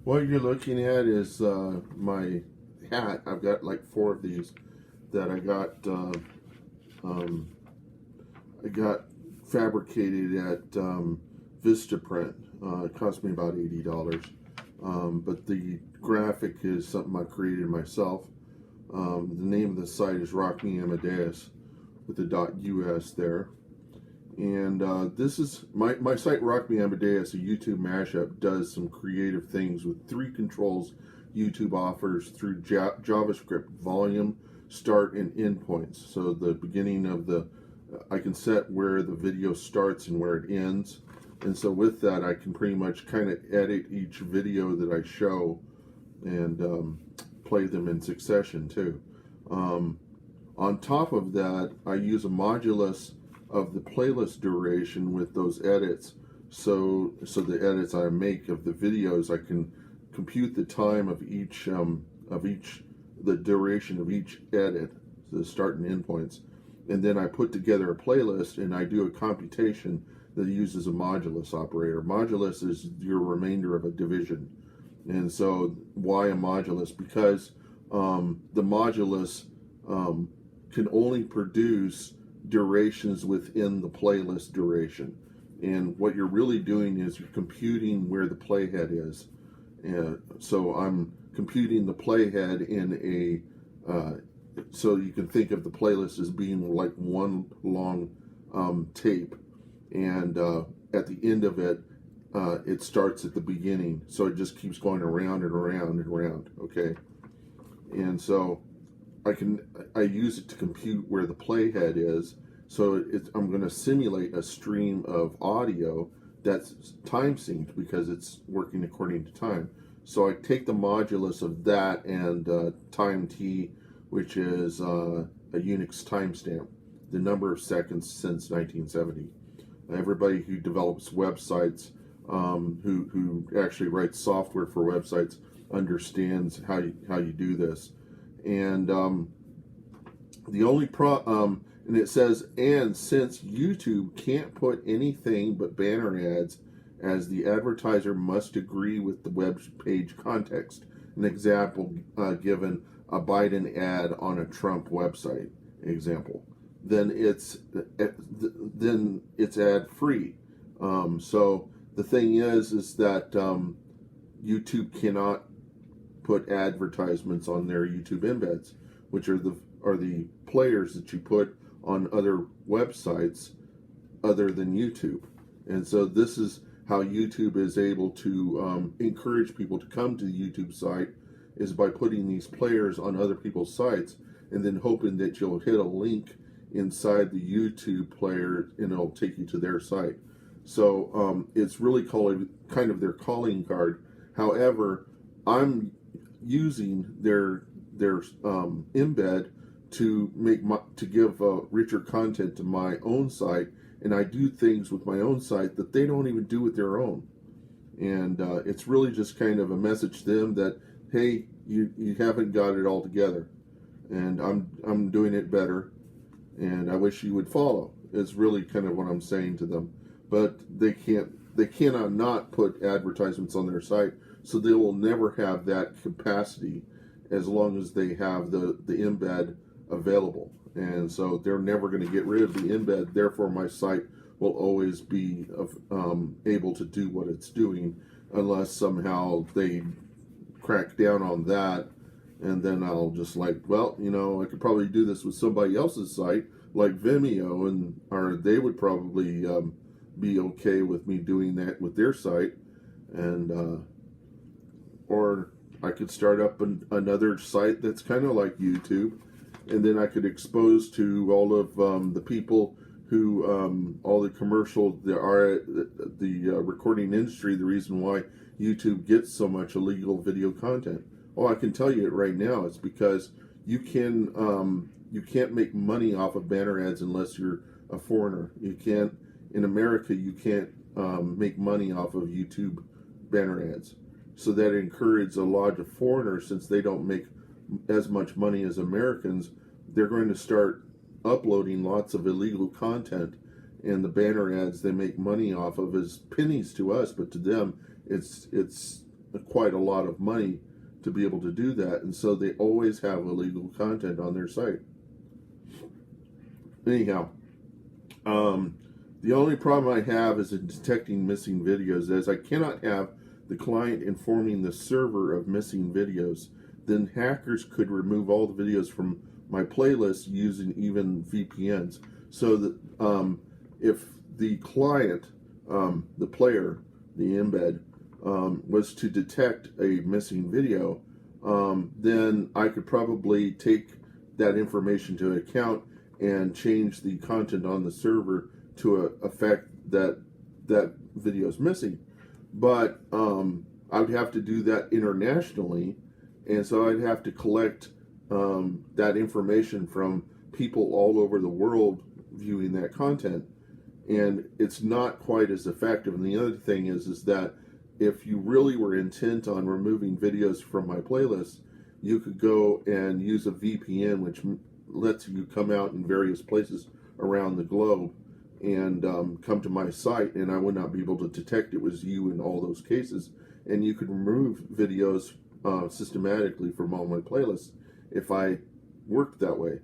What you're looking at is my hat. I've got like 4 of these that um, I got fabricated at Vistaprint. It cost me about $80. But the graphic is something I created myself. The name of the site is Rock Me Amadeus with the .us there. And this is my site, Rock Me Amadeus, a YouTube mashup, does some creative things with 3 controls YouTube offers through JavaScript: volume, start, and endpoints. So the beginning of I can set where the video starts and where it ends. And so with that, I can pretty much kind of edit each video that I show and play them in succession too. On top of that, I use a modulus of the playlist duration with those edits. So the edits I make of the videos, I can compute the time of the duration of each edit, the start and end points. And then I put together a playlist and I do a computation that uses a modulus operator. Modulus is your remainder of a division. And so why a modulus? Because the modulus can only produce durations within the playlist duration. And what you're really doing is you're computing where the playhead is. And so I'm computing the playhead in so you can think of the playlist as being like one long tape. And at the end of it, it starts at the beginning. So it just keeps going around and around and around, okay? And so I use it to compute where the playhead is. So I'm going to simulate a stream of audio that's time synced because it's working according to time. So I take the modulus of that and time t, which is a Unix timestamp, the number of seconds since 1970. Everybody who develops websites, who actually writes software for websites, understands how you do this. And the only and it says, and since YouTube can't put anything but banner ads, as the advertiser must agree with the web page context. An example given, a Biden ad on a Trump website example. Then it's ad free. So the thing is that YouTube cannot put advertisements on their YouTube embeds, which are the players that you put on other websites other than YouTube. And so this is how YouTube is able to encourage people to come to the YouTube site, is by putting these players on other people's sites and then hoping that you'll hit a link inside the YouTube player and it'll take you to their site. So it's really kind of their calling card. However, I'm using their embed to give richer content to my own site, and I do things with my own site that they don't even do with their own. And it's really just kind of a message to them that, hey, you haven't got it all together, and I'm doing it better, and I wish you would follow. It's really kind of what I'm saying to them. But they cannot not put advertisements on their site, so they will never have that capacity as long as they have the embed available. And so they're never going to get rid of the embed. Therefore, my site will always be able to do what it's doing, unless somehow they crack down on that. And then I'll just I could probably do this with somebody else's site, like Vimeo, or they would probably be okay with me doing that with their site. And or I could start up another site that's kind of like YouTube, and then I could expose to all of the people who, all the commercial, the recording industry, the reason why YouTube gets so much illegal video content. Oh, I can tell you it right now. It's because you can't make money off of banner ads unless you're a foreigner. You can't, in America, you can't make money off of YouTube banner ads. So that encourages a lot of foreigners, since they don't make as much money as Americans, they're going to start uploading lots of illegal content, and the banner ads they make money off of is pennies to us, but to them it's quite a lot of money to be able to do that, and so they always have illegal content on their site. Anyhow, the only problem I have is in detecting missing videos, as I cannot have the client informing the server of missing videos. Then hackers could remove all the videos from my playlist using even VPNs. So that if the client, the player, the embed, was to detect a missing video, then I could probably take that information to account and change the content on the server to affect that video is missing. But I would have to do that internationally, and so I'd have to collect that information from people all over the world viewing that content, and it's not quite as effective. And the other thing is that if you really were intent on removing videos from my playlist, you could go and use a VPN, which lets you come out in various places around the globe and come to my site, and I would not be able to detect it was you in all those cases. And you could remove videos systematically from all my playlists if I worked that way.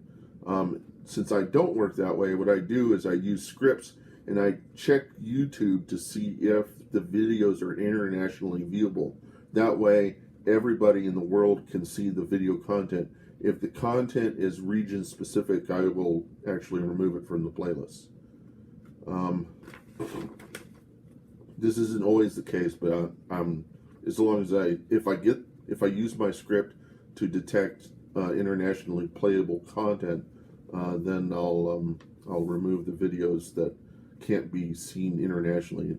Since I don't work that way, what I do is I use scripts and I check YouTube to see if the videos are internationally viewable. That way, everybody in the world can see the video content. If the content is region specific, I will actually remove it from the playlist. This isn't always the case, but as long as if I use my script to detect internationally playable content, then I'll remove the videos that can't be seen internationally.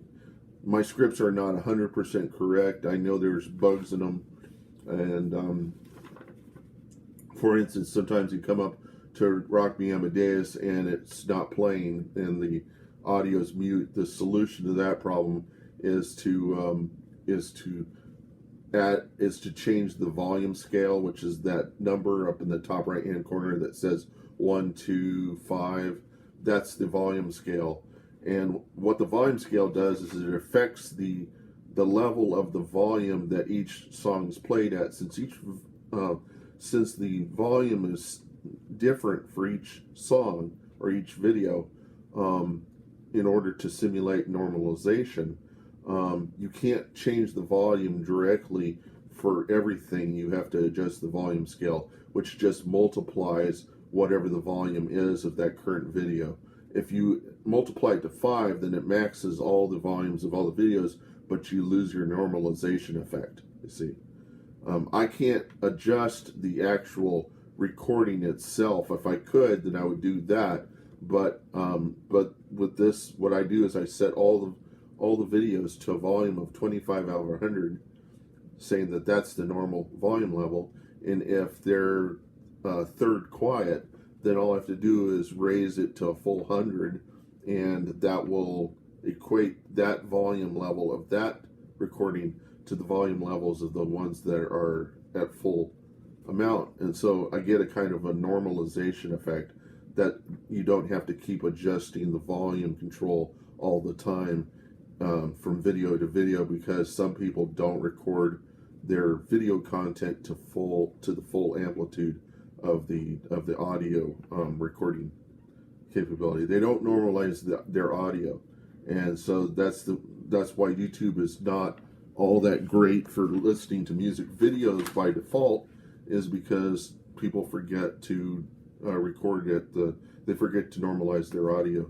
My scripts are not 100% correct. I know there's bugs in them, and for instance, sometimes you come up to Rock Me Amadeus and it's not playing and the audio's mute. The solution to that problem is to change the volume scale, which is that number up in the top right hand corner that says 1, 2, 5. That's the volume scale. And what the volume scale does is it affects the level of the volume that each song is played at. Since the volume is different for each song or each video, in order to simulate normalization, you can't change the volume directly for everything. You have to adjust the volume scale, which just multiplies whatever the volume is of that current video. If you multiply it to 5, then it maxes all the volumes of all the videos, but you lose your normalization effect, you see. I can't adjust the actual recording itself. If I could, then I would do that. But with this, what I do is I set all the videos to a volume of 25 out of 100, saying that that's the normal volume level. And if they're third quiet, then all I have to do is raise it to a full 100, and that will equate that volume level of that recording to the volume levels of the ones that are at full amount. And so I get a kind of a normalization effect that you don't have to keep adjusting the volume control all the time from video to video, because some people don't record their video content to the full amplitude of the audio recording capability. They don't normalize their audio, and so that's why YouTube is not all that great for listening to music videos by default, is because people forget to record they forget to normalize their audio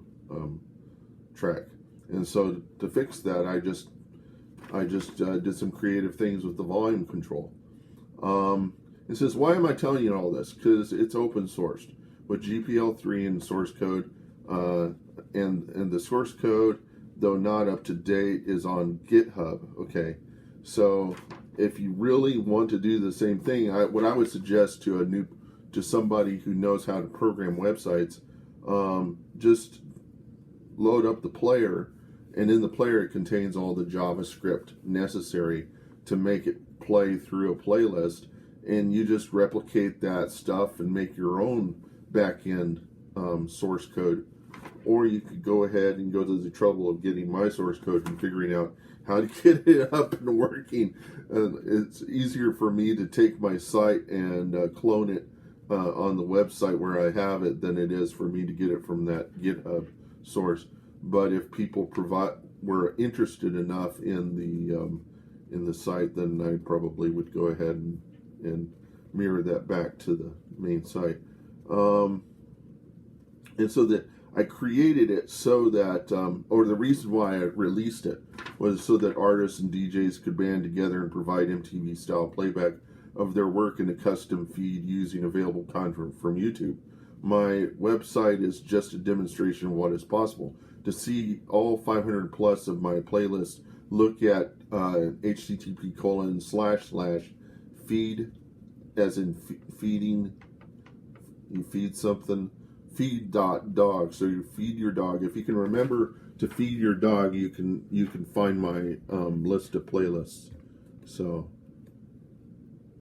track. And so to fix that, I just did some creative things with the volume control. It says, why am I telling you all this? Because it's open sourced with GPL3 and source code, and the source code, though not up to date, is on GitHub. Okay, so if you really want to do the same thing, what I would suggest to somebody who knows how to program websites, just load up the player, and in the player it contains all the JavaScript necessary to make it play through a playlist, and you just replicate that stuff and make your own back-end source code. Or you could go ahead and go to the trouble of getting my source code and figuring out how to get it up and working. It's easier for me to take my site and clone it on the website where I have it than it is for me to get it from that GitHub source. But if people were interested enough in the site, then I probably would go ahead and mirror that back to the main site. And so that I created it so that, or the reason why I released it was so that artists and DJs could band together and provide MTV style playback of their work in a custom feed using available content from YouTube. My website is just a demonstration of what is possible. To see all 500 plus of my playlists, look at http://feed, as in feeding, you feed something, feed.dog. So you feed your dog. If you can remember to feed your dog, you can find my list of playlists. So